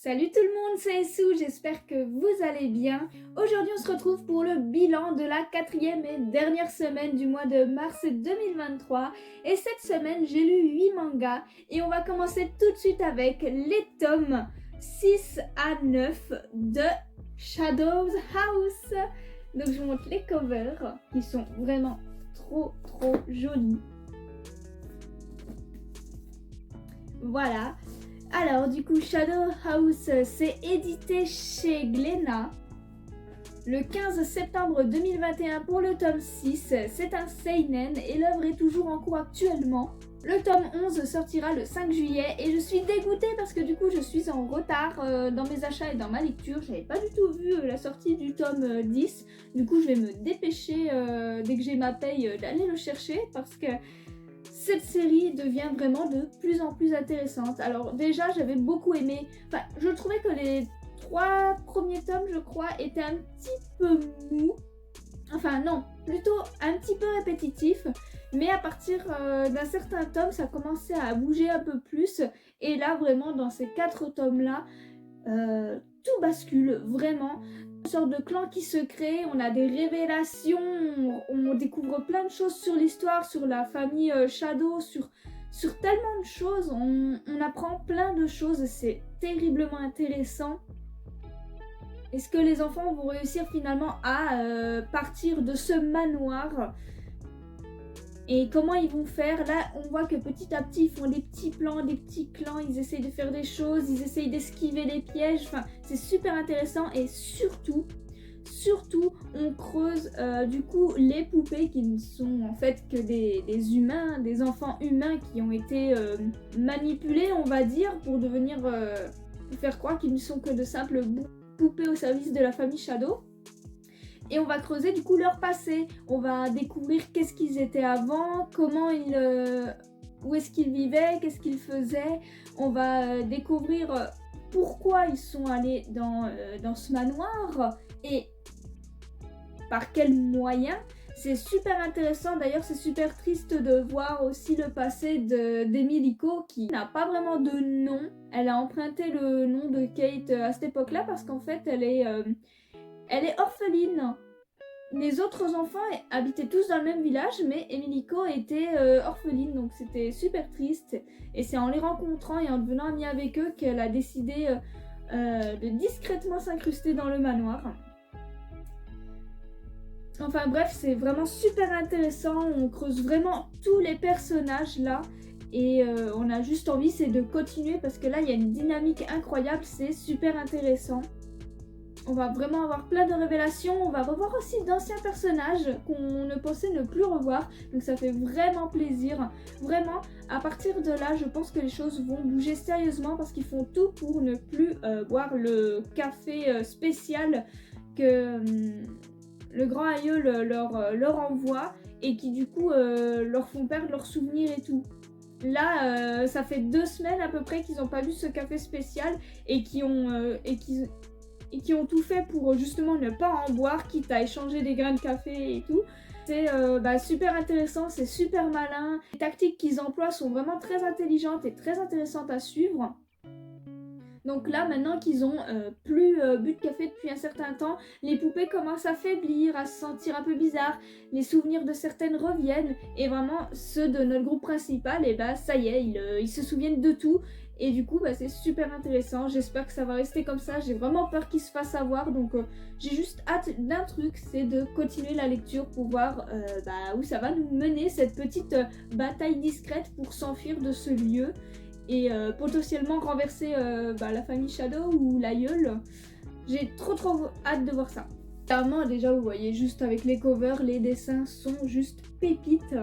Salut tout le monde, c'est Sou, j'espère que vous allez bien. Aujourd'hui on se retrouve pour le bilan de la 4e et dernière semaine du mois de mars 2023. Et cette semaine j'ai lu 8 mangas et on va commencer tout de suite avec les tomes 6 à 9 de Shadows House. Donc je vous montre les covers qui sont vraiment trop jolis. Voilà. Alors du coup Shadow House c'est édité chez Glénat le 15 septembre 2021 pour le tome 6. C'est un seinen et l'œuvre est toujours en cours actuellement. Le tome 11 sortira le 5 juillet et je suis dégoûtée parce que du coup je suis en retard dans mes achats et dans ma lecture. J'avais pas du tout vu la sortie du tome 10. Du coup je vais me dépêcher dès que j'ai ma paye d'aller le chercher parce que cette série devient vraiment de plus en plus intéressante. Alors déjà j'avais beaucoup aimé, je trouvais que les 3 premiers tomes je crois étaient un petit peu mous. Enfin non, plutôt un petit peu répétitif. Mais à partir d'un certain tome ça commençait à bouger un peu plus. Et là vraiment dans ces 4 tomes là, tout bascule vraiment. Une sorte de clan qui se crée, on a des révélations, on découvre plein de choses sur l'histoire, sur la famille Shadow, sur tellement de choses, on apprend plein de choses, c'est terriblement intéressant. Est-ce que les enfants vont réussir finalement à partir de ce manoir ? Et comment ils vont faire? Là, on voit que petit à petit, ils font des petits plans, des petits clans, ils essayent de faire des choses, ils essayent d'esquiver les pièges. Enfin, c'est super intéressant et surtout, on creuse du coup les poupées qui ne sont en fait que des humains, des enfants humains qui ont été manipulés, on va dire, pour devenir, faire croire qu'ils ne sont que de simples poupées au service de la famille Shadow. Et on va creuser du coup leur passé. On va découvrir qu'est-ce qu'ils étaient avant, comment où est-ce qu'ils vivaient, qu'est-ce qu'ils faisaient. On va découvrir pourquoi ils sont allés dans ce manoir et par quels moyens. C'est super intéressant, d'ailleurs c'est super triste de voir aussi le passé d'Emiliko qui n'a pas vraiment de nom. Elle a emprunté le nom de Kate à cette époque-là parce qu'en fait elle est orpheline. Les autres enfants habitaient tous dans le même village, mais Emiliko était orpheline, donc c'était super triste. Et c'est en les rencontrant et en devenant amie avec eux qu'elle a décidé de discrètement s'incruster dans le manoir. Enfin bref, c'est vraiment super intéressant, on creuse vraiment tous les personnages là. Et on a juste envie, c'est de continuer parce que là, il y a une dynamique incroyable, c'est super intéressant. On va vraiment avoir plein de révélations, on va revoir aussi d'anciens personnages qu'on ne pensait ne plus revoir, donc ça fait vraiment plaisir. Vraiment, à partir de là, je pense que les choses vont bouger sérieusement parce qu'ils font tout pour ne plus boire le café spécial que le grand aïeul leur envoie et qui du coup leur font perdre leurs souvenirs et tout. Là, ça fait 2 semaines à peu près qu'ils n'ont pas bu ce café spécial et qui ont tout fait pour justement ne pas en boire, quitte à échanger des grains de café et tout. C'est super intéressant, c'est super malin. Les tactiques qu'ils emploient sont vraiment très intelligentes et très intéressantes à suivre. Donc là, maintenant qu'ils ont plus bu de café depuis un certain temps, les poupées commencent à faiblir, à se sentir un peu bizarres. Les souvenirs de certaines reviennent. Et vraiment, ceux de notre groupe principal, et ça y est, ils se souviennent de tout. Et du coup, c'est super intéressant. J'espère que ça va rester comme ça. J'ai vraiment peur qu'ils se fassent avoir. Donc j'ai juste hâte d'un truc, c'est de continuer la lecture pour voir où ça va nous mener, cette petite bataille discrète pour s'enfuir de ce lieu. Et potentiellement renverser la famille Shadow ou l'aïeul. J'ai trop hâte de voir ça. Clairement, déjà, vous voyez, juste avec les covers, les dessins sont juste pépites.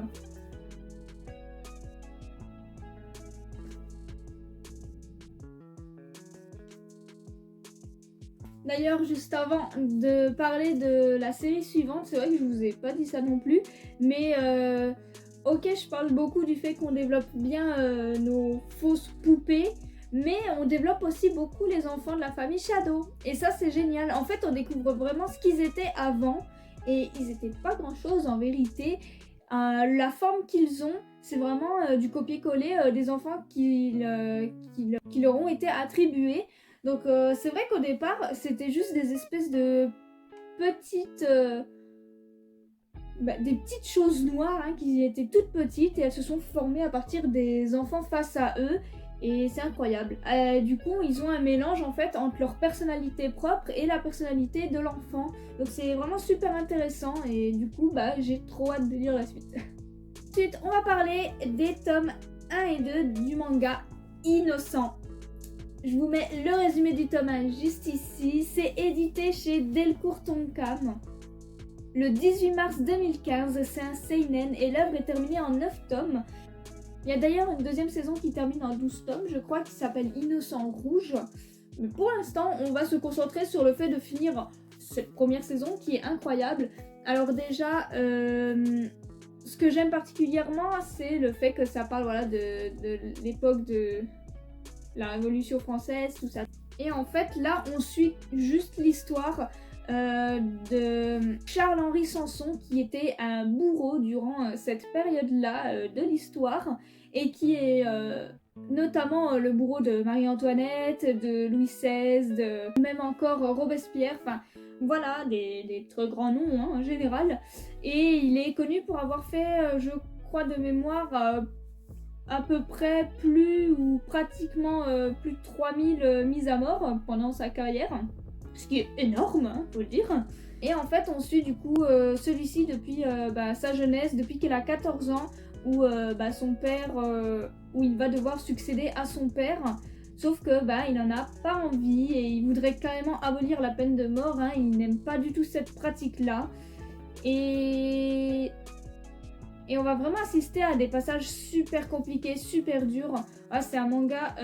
D'ailleurs, juste avant de parler de la série suivante, c'est vrai que je vous ai pas dit ça non plus, mais ok, je parle beaucoup du fait qu'on développe bien nos fausses poupées, mais on développe aussi beaucoup les enfants de la famille Shadow. Et ça, c'est génial. En fait, on découvre vraiment ce qu'ils étaient avant, et ils étaient pas grand-chose en vérité. La forme qu'ils ont, c'est vraiment du copier-coller des enfants qui leur ont été attribués. Donc c'est vrai qu'au départ, c'était juste des espèces de petites... des petites choses noires hein, qui étaient toutes petites et elles se sont formées à partir des enfants face à eux et c'est incroyable. Du coup, ils ont un mélange en fait entre leur personnalité propre et la personnalité de l'enfant. Donc c'est vraiment super intéressant et du coup, j'ai trop hâte de lire la suite. Ensuite, on va parler des tomes 1 et 2 du manga Innocent. Je vous mets le résumé du tome 1 juste ici. C'est édité chez Delcourt Tonkam. Le 18 mars 2015, c'est un seinen et l'œuvre est terminée en 9 tomes. Il y a d'ailleurs une deuxième saison qui termine en 12 tomes, je crois, qui s'appelle Innocent Rouge. Mais pour l'instant, on va se concentrer sur le fait de finir cette première saison qui est incroyable. Alors déjà, ce que j'aime particulièrement, c'est le fait que ça parle de l'époque de la Révolution française, tout ça. Et en fait, là, on suit juste l'histoire de Charles-Henri Sanson qui était un bourreau durant cette période-là de l'histoire et qui est notamment le bourreau de Marie-Antoinette, de Louis XVI, de même encore Robespierre, enfin voilà, des très grands noms hein, en général. Et il est connu pour avoir fait, je crois de mémoire, à peu près plus ou pratiquement plus de 3000 mises à mort pendant sa carrière. Ce qui est énorme, hein, faut le dire. Et en fait, on suit du coup celui-ci depuis sa jeunesse, depuis qu'il a 14 ans, où son père, où il va devoir succéder à son père. Sauf que il en a pas envie et il voudrait carrément abolir la peine de mort. Hein, il n'aime pas du tout cette pratique-là. Et on va vraiment assister à des passages super compliqués, super durs. Ah, c'est un manga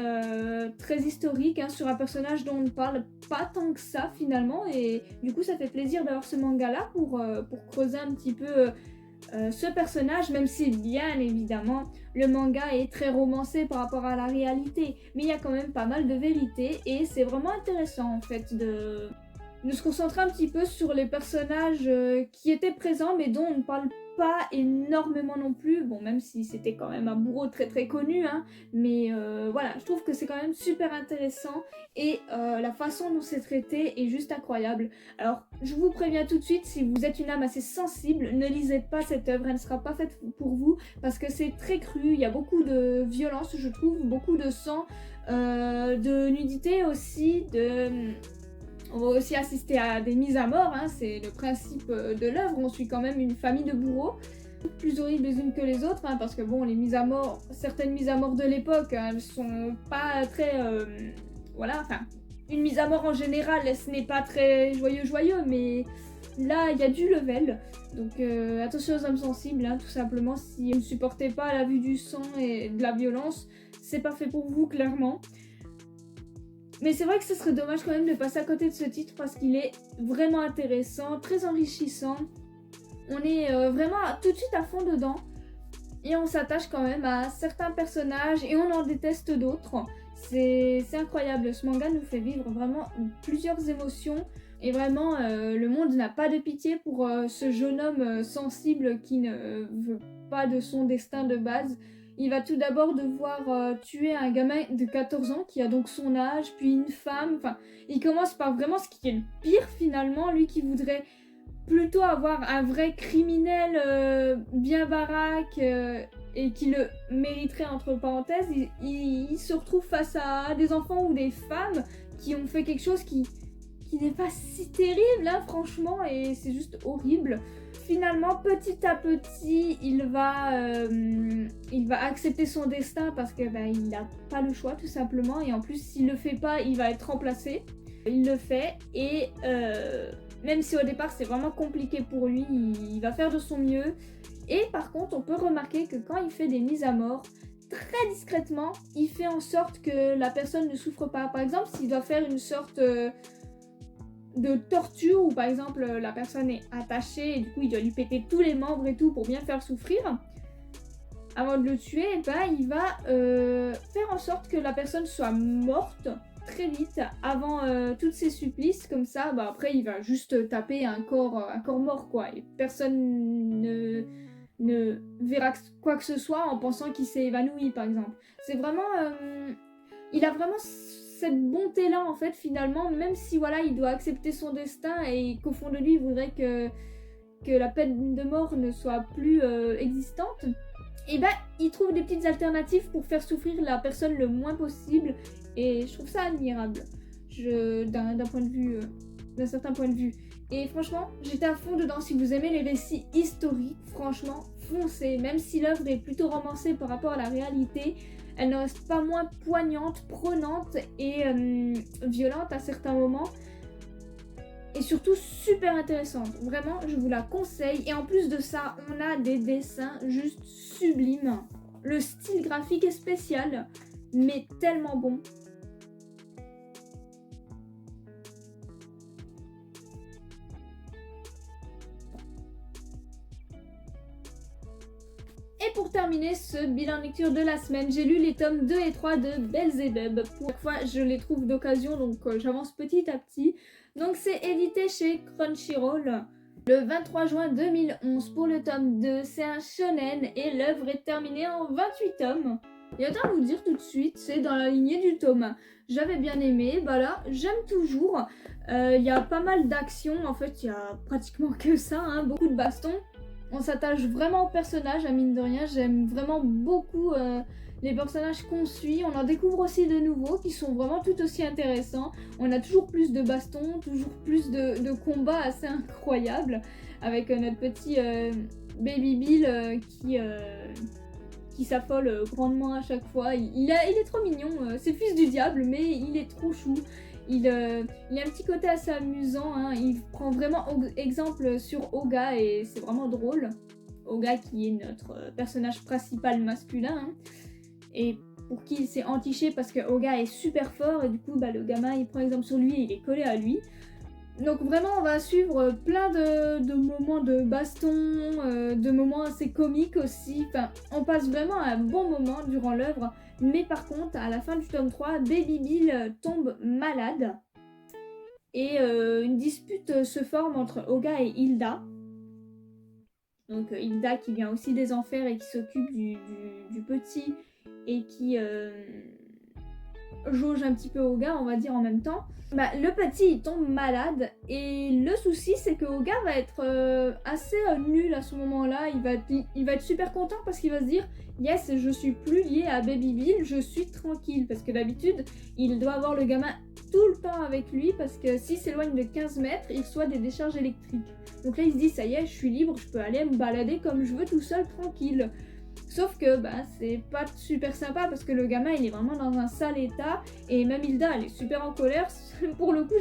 très historique hein, sur un personnage dont on ne parle pas tant que ça finalement. Et du coup, ça fait plaisir d'avoir ce manga-là pour creuser un petit peu ce personnage, même si bien évidemment le manga est très romancé par rapport à la réalité. Mais il y a quand même pas mal de vérité et c'est vraiment intéressant en fait de se concentrer un petit peu sur les personnages qui étaient présents mais dont on ne parle pas énormément non plus, bon même si c'était quand même un bourreau très très connu, hein, mais voilà, je trouve que c'est quand même super intéressant et la façon dont c'est traité est juste incroyable. Alors je vous préviens tout de suite, si vous êtes une âme assez sensible, ne lisez pas cette œuvre, elle ne sera pas faite pour vous parce que c'est très cru, il y a beaucoup de violence je trouve, beaucoup de sang, de nudité aussi, on va aussi assister à des mises à mort, hein, c'est le principe de l'œuvre, on suit quand même une famille de bourreaux, plus horribles les unes que les autres, hein, parce que bon, les mises à mort, certaines mises à mort de l'époque, hein, elles sont pas très... voilà, enfin, une mise à mort en général, ce n'est pas très joyeux, mais là, il y a du level, donc attention aux âmes sensibles, hein, tout simplement, si vous ne supportez pas la vue du sang et de la violence, c'est pas fait pour vous, clairement. Mais c'est vrai que ce serait dommage quand même de passer à côté de ce titre parce qu'il est vraiment intéressant, très enrichissant. On est vraiment tout de suite à fond dedans et on s'attache quand même à certains personnages et on en déteste d'autres. C'est incroyable, ce manga nous fait vivre vraiment plusieurs émotions et vraiment le monde n'a pas de pitié pour ce jeune homme sensible qui ne veut pas de son destin de base. Il va tout d'abord devoir tuer un gamin de 14 ans qui a donc son âge, puis une femme. Enfin, il commence par vraiment ce qui est le pire finalement, lui qui voudrait plutôt avoir un vrai criminel bien baraque et qui le mériterait entre parenthèses. Il se retrouve face à des enfants ou des femmes qui ont fait quelque chose qui n'est pas si terrible, hein, franchement, et c'est juste horrible. Finalement, petit à petit, il va accepter son destin parce que il n'a pas le choix tout simplement. Et en plus, s'il le fait pas, il va être remplacé. Il le fait et même si au départ c'est vraiment compliqué pour lui, il va faire de son mieux. Et par contre, on peut remarquer que quand il fait des mises à mort, très discrètement, il fait en sorte que la personne ne souffre pas. Par exemple, s'il doit faire une sorte de torture où par exemple la personne est attachée et du coup il doit lui péter tous les membres et tout pour bien faire souffrir avant de le tuer, il va faire en sorte que la personne soit morte très vite avant tous ces supplices. Comme ça après il va juste taper un corps mort quoi et personne ne verra quoi que ce soit en pensant qu'il s'est évanoui par exemple. C'est vraiment il a vraiment cette bonté-là en fait finalement, même si voilà il doit accepter son destin et qu'au fond de lui il voudrait que la peine de mort ne soit plus existante, et ben il trouve des petites alternatives pour faire souffrir la personne le moins possible, et je trouve ça admirable d'un point de vue, d'un certain point de vue. Et franchement, j'étais à fond dedans. Si vous aimez les récits historiques, franchement, foncez. Même si l'œuvre est plutôt romancée par rapport à la réalité, elle ne reste pas moins poignante, prenante et violente à certains moments. Et surtout super intéressante. Vraiment, je vous la conseille. Et en plus de ça, on a des dessins juste sublimes. Le style graphique est spécial, mais tellement bon. Et pour terminer ce bilan de lecture de la semaine, j'ai lu les tomes 2 et 3 de Belzebub. Pour chaque fois, je les trouve d'occasion, donc j'avance petit à petit. Donc c'est édité chez Crunchyroll le 23 juin 2011 pour le tome 2. C'est un shonen et l'œuvre est terminée en 28 tomes. Et autant vous dire tout de suite, c'est dans la lignée du tome 1. J'avais bien aimé, bah là, j'aime toujours. Il y a pas mal d'actions, en fait, il y a pratiquement que ça, hein, beaucoup de bastons. On s'attache vraiment aux personnages, à mine de rien. J'aime vraiment beaucoup les personnages qu'on suit. On en découvre aussi de nouveaux qui sont vraiment tout aussi intéressants. On a toujours plus de bastons, toujours plus de combats assez incroyables. Avec notre petit Baby Bill qui s'affole grandement à chaque fois. Il est trop mignon. C'est fils du diable, mais il est trop chou. Il a un petit côté assez amusant, hein. Il prend vraiment exemple sur Oga et c'est vraiment drôle. Oga qui est notre personnage principal masculin, hein, et pour qui il s'est entiché parce que Oga est super fort et du coup bah, le gamin il prend exemple sur lui et il est collé à lui. Donc vraiment on va suivre plein de moments de baston, de moments assez comiques aussi. Enfin, on passe vraiment un bon moment durant l'œuvre. Mais par contre, à la fin du tome 3, Baby Bill tombe malade. Et une dispute se forme entre Oga et Hilda. Donc Hilda qui vient aussi des enfers et qui s'occupe du petit et qui jauge un petit peu Oga, on va dire en même temps. Bah, le petit il tombe malade et le souci c'est que Oga va être assez nul à ce moment-là. Il va être super content parce qu'il va se dire yes, je suis plus lié à Baby Bill, je suis tranquille. Parce que d'habitude il doit avoir le gamin tout le temps avec lui parce que s'il s'éloigne de 15 mètres il reçoit des décharges électriques. Donc là il se dit ça y est, je suis libre, je peux aller me balader comme je veux tout seul tranquille. Sauf que bah, c'est pas super sympa parce que le gamin il est vraiment dans un sale état et même Hilda elle est super en colère. Pour le coup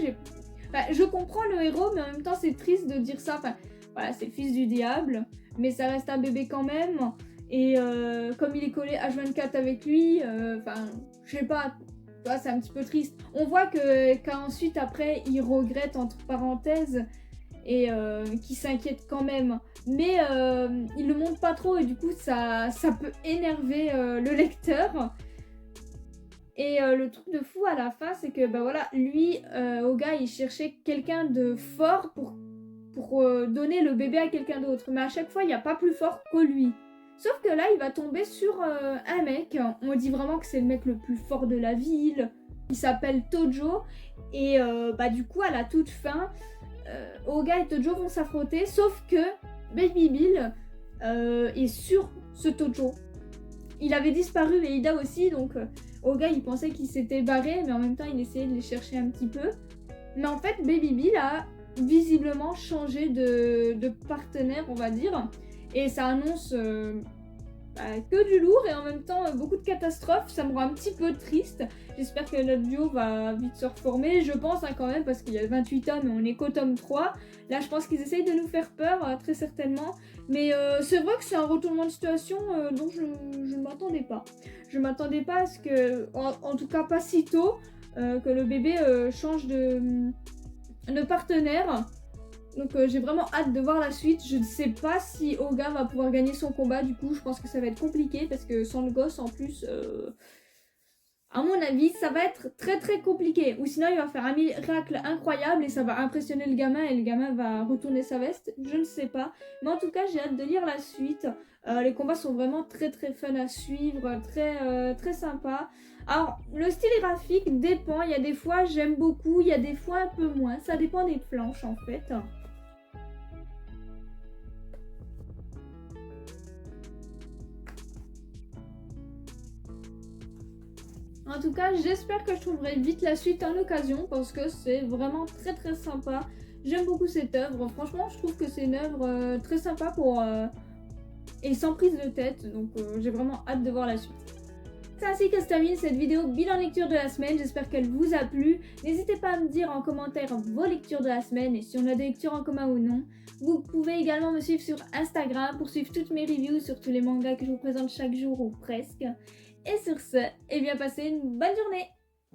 je comprends le héros mais en même temps c'est triste de dire ça. Enfin voilà, c'est le fils du diable mais ça reste un bébé quand même et comme il est collé H24 avec lui, je sais pas, c'est un petit peu triste. On voit qu'ensuite après il regrette entre parenthèses et qui s'inquiète quand même. Mais il le montre pas trop et du coup ça peut énerver le lecteur. Et le truc de fou à la fin c'est que bah voilà, lui, Oga il cherchait quelqu'un de fort pour donner le bébé à quelqu'un d'autre. Mais à chaque fois il n'y a pas plus fort que lui. Sauf que là il va tomber sur un mec, on dit vraiment que c'est le mec le plus fort de la ville. Il s'appelle Tojo et bah du coup à la toute fin Oga et Tojo vont s'affronter, sauf que Baby Bill est sur ce Tojo. Il avait disparu et Ida aussi, donc Oga il pensait qu'il s'était barré, mais en même temps il essayait de les chercher un petit peu. Mais en fait Baby Bill a visiblement changé de partenaire, on va dire, et ça annonce que du lourd et en même temps beaucoup de catastrophes. Ça me rend un petit peu triste. J'espère que notre duo va vite se reformer, je pense quand même, parce qu'il y a 28 tomes et on est qu'au tome 3. Là je pense qu'ils essayent de nous faire peur, très certainement. Mais c'est vrai que c'est un retournement de situation dont je ne m'attendais pas. Je m'attendais pas à ce que, en tout cas pas si tôt, que le bébé change de partenaire. Donc j'ai vraiment hâte de voir la suite. Je ne sais pas si Oga va pouvoir gagner son combat. Du coup je pense que ça va être compliqué parce que sans le gosse en plus, à mon avis ça va être très très compliqué. Ou sinon il va faire un miracle incroyable et ça va impressionner le gamin et le gamin va retourner sa veste. Je ne sais pas. Mais en tout cas j'ai hâte de lire la suite. Les combats sont vraiment très très fun à suivre, très sympa. Alors, le style graphique dépend, il y a des fois j'aime beaucoup, il y a des fois un peu moins, ça dépend des planches en fait. En tout cas, j'espère que je trouverai vite la suite en occasion parce que c'est vraiment très très sympa. J'aime beaucoup cette œuvre. Franchement, je trouve que c'est une œuvre très sympa et sans prise de tête. Donc j'ai vraiment hâte de voir la suite. C'est ainsi que se termine cette vidéo bilan lecture de la semaine. J'espère qu'elle vous a plu. N'hésitez pas à me dire en commentaire vos lectures de la semaine et si on a des lectures en commun ou non. Vous pouvez également me suivre sur Instagram pour suivre toutes mes reviews sur tous les mangas que je vous présente chaque jour ou presque. Et sur ce, eh bien passez une bonne journée!